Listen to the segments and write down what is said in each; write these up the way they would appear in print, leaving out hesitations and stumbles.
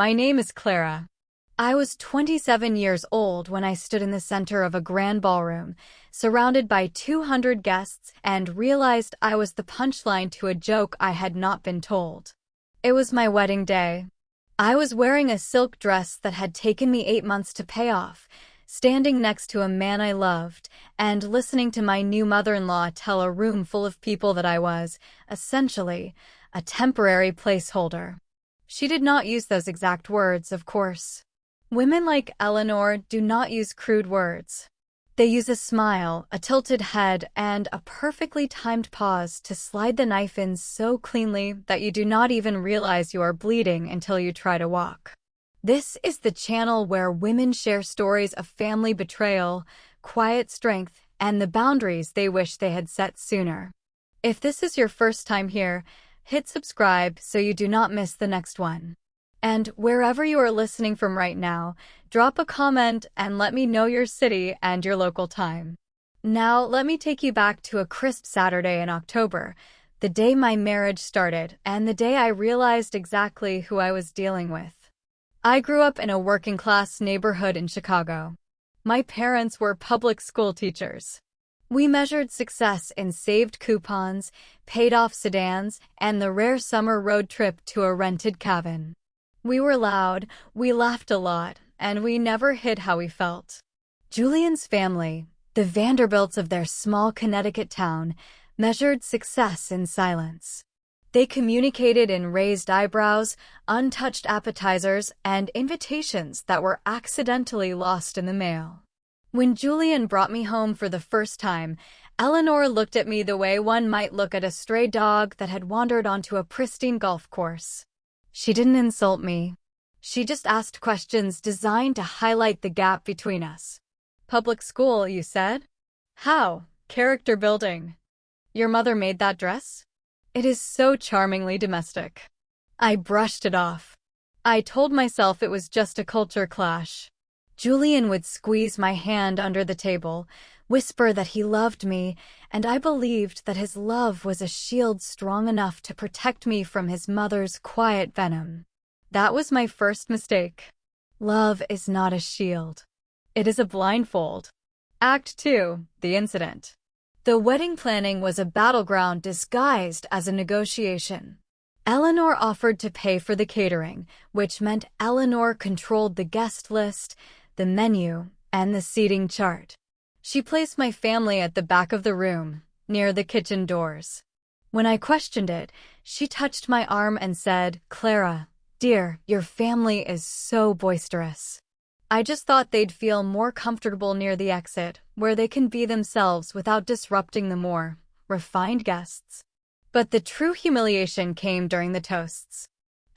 My name is Clara. I was 27 years old when I stood in the center of a grand ballroom, surrounded by 200 guests, and realized I was the punchline to a joke I had not been told. It was my wedding day. I was wearing a silk dress that had taken me 8 months to pay off, standing next to a man I loved, and listening to my new mother-in-law tell a room full of people that I was, essentially, a temporary placeholder. She did not use those exact words, of course. Women like Eleanor do not use crude words. They use a smile, a tilted head, and a perfectly timed pause to slide the knife in so cleanly that you do not even realize you are bleeding until you try to walk. This is the channel where women share stories of family betrayal, quiet strength, and the boundaries they wish they had set sooner. If this is your first time here, hit subscribe so you do not miss the next one. And wherever you are listening from right now, drop a comment and let me know your city and your local time. Now, let me take you back to a crisp Saturday in October, the day my marriage started and the day I realized exactly who I was dealing with. I grew up in a working-class neighborhood in Chicago. My parents were public school teachers. We measured success in saved coupons, paid-off sedans, and the rare summer road trip to a rented cabin. We were loud, we laughed a lot, and we never hid how we felt. Julian's family, the Vanderbilts of their small Connecticut town, measured success in silence. They communicated in raised eyebrows, untouched appetizers, and invitations that were accidentally lost in the mail. When Julian brought me home for the first time, Eleanor looked at me the way one might look at a stray dog that had wandered onto a pristine golf course. She didn't insult me. She just asked questions designed to highlight the gap between us. Public school, you said? How? Character building. Your mother made that dress? It is so charmingly domestic. I brushed it off. I told myself it was just a culture clash. Julian would squeeze my hand under the table, whisper that he loved me, and I believed that his love was a shield strong enough to protect me from his mother's quiet venom. That was my first mistake. Love is not a shield. It is a blindfold. Act 2, the incident. The wedding planning was a battleground disguised as a negotiation. Eleanor offered to pay for the catering, which meant Eleanor controlled the guest list, the menu, and the seating chart. She placed my family at the back of the room, near the kitchen doors. When I questioned it, she touched my arm and said, "Clara, dear, your family is so boisterous." I just thought they'd feel more comfortable near the exit, where they can be themselves without disrupting the more refined guests. But the true humiliation came during the toasts.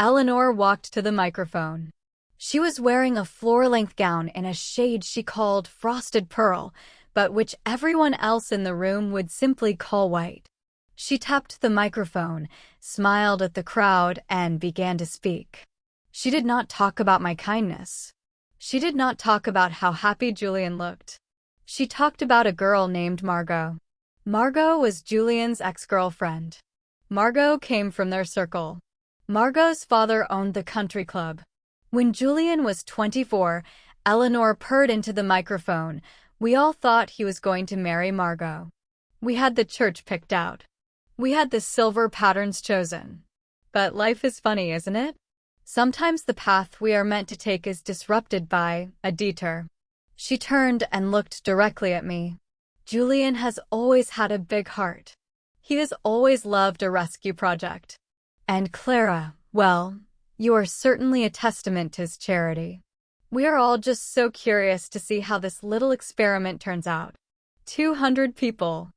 Eleanor walked to the microphone. She was wearing a floor-length gown in a shade she called frosted pearl, but which everyone else in the room would simply call white. She tapped the microphone, smiled at the crowd, and began to speak. She did not talk about my kindness. She did not talk about how happy Julian looked. She talked about a girl named Margot. Margot was Julian's ex-girlfriend. Margot came from their circle. Margot's father owned the country club. When Julian was 24, Eleanor purred into the microphone. We all thought he was going to marry Margot. We had the church picked out. We had the silver patterns chosen. But life is funny, isn't it? Sometimes the path we are meant to take is disrupted by a detour. She turned and looked directly at me. Julian has always had a big heart. He has always loved a rescue project. And Clara, well, you are certainly a testament to his charity. We are all just so curious to see how this little experiment turns out. 200 people.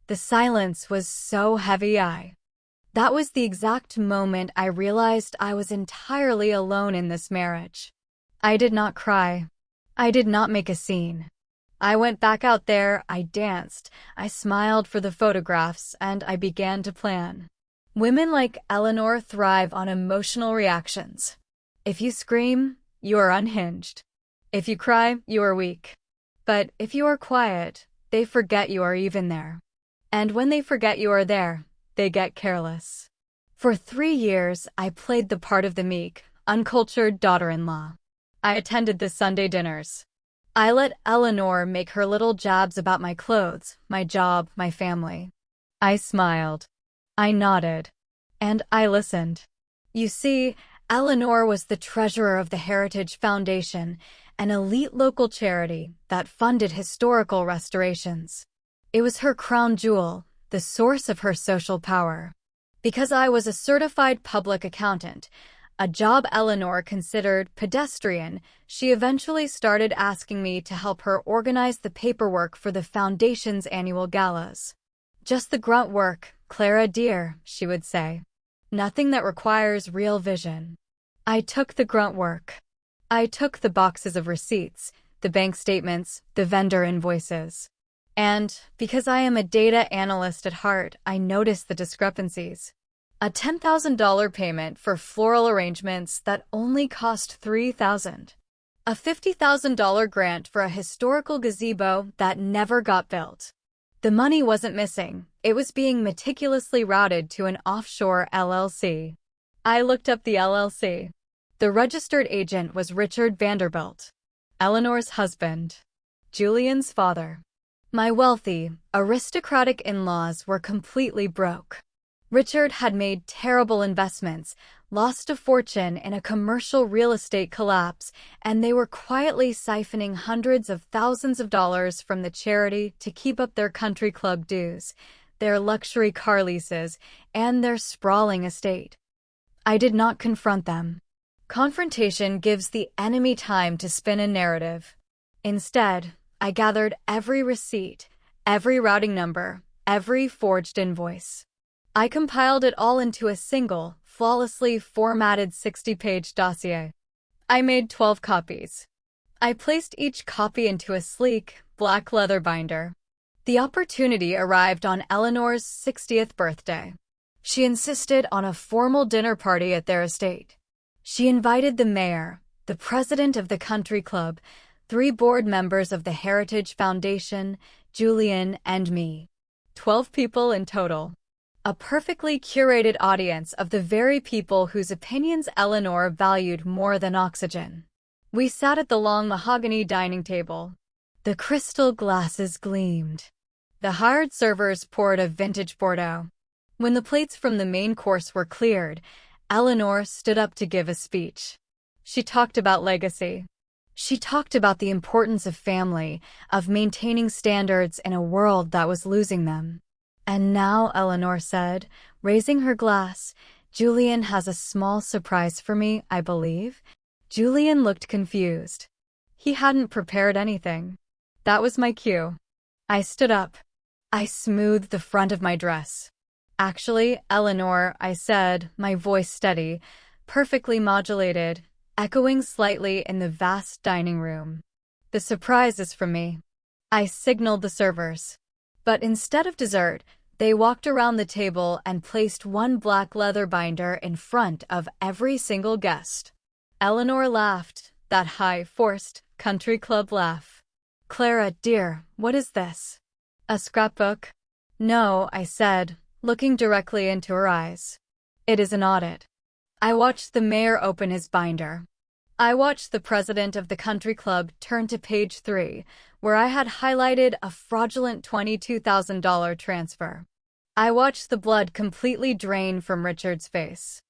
The silence was so heavy. That was the exact moment I realized I was entirely alone in this marriage. I did not cry. I did not make a scene. I went back out there, I danced, I smiled for the photographs, and I began to plan. Women like Eleanor thrive on emotional reactions. If you scream, you are unhinged. If you cry, you are weak. But if you are quiet, they forget you are even there. And when they forget you are there, they get careless. For 3 years, I played the part of the meek, uncultured daughter-in-law. I attended the Sunday dinners. I let Eleanor make her little jabs about my clothes, my job, my family. I smiled. I nodded. And I listened. You see, Eleanor was the treasurer of the Heritage Foundation, an elite local charity that funded historical restorations. It was her crown jewel, the source of her social power. Because I was a certified public accountant, a job Eleanor considered pedestrian, she eventually started asking me to help her organize the paperwork for the foundation's annual galas. Just the grunt work, Clara dear, she would say. Nothing that requires real vision. I took the grunt work. I took the boxes of receipts, the bank statements, the vendor invoices. And, because I am a data analyst at heart, I noticed the discrepancies. A $10,000 payment for floral arrangements that only cost $3,000. A $50,000 grant for a historical gazebo that never got built. The money wasn't missing, it was being meticulously routed to an offshore LLC. I looked up the LLC. The registered agent was Richard Vanderbilt, Eleanor's husband, Julian's father. My wealthy, aristocratic in-laws were completely broke. Richard had made terrible investments, lost a fortune in a commercial real estate collapse, and they were quietly siphoning hundreds of thousands of dollars from the charity to keep up their country club dues, their luxury car leases, and their sprawling estate. I did not confront them. Confrontation gives the enemy time to spin a narrative. Instead, I gathered every receipt, every routing number, every forged invoice. I compiled it all into a single, flawlessly formatted 60-page dossier. I made 12 copies. I placed each copy into a sleek, black leather binder. The opportunity arrived on Eleanor's 60th birthday. She insisted on a formal dinner party at their estate. She invited the mayor, the president of the country club, 3 board members of the Heritage Foundation, Julian, and me. 12 people in total. A perfectly curated audience of the very people whose opinions Eleanor valued more than oxygen. We sat at the long mahogany dining table. The crystal glasses gleamed. The hired servers poured a vintage Bordeaux. When the plates from the main course were cleared, Eleanor stood up to give a speech. She talked about legacy. She talked about the importance of family, of maintaining standards in a world that was losing them. And now, Eleanor said, raising her glass, Julian has a small surprise for me, I believe. Julian looked confused. He hadn't prepared anything. That was my cue. I stood up. I smoothed the front of my dress. Actually, Eleanor, I said, my voice steady, perfectly modulated, echoing slightly in the vast dining room. The surprise is from me. I signaled the servers. But instead of dessert, they walked around the table and placed one black leather binder in front of every single guest. Eleanor laughed, that high, forced, country club laugh. Clara, dear, what is this? A scrapbook? No, I said, looking directly into her eyes. It is an audit. I watched the mayor open his binder. I watched the president of the country club turn to page 3, where I had highlighted a fraudulent $22,000 transfer. I watched the blood completely drain from Richard's face.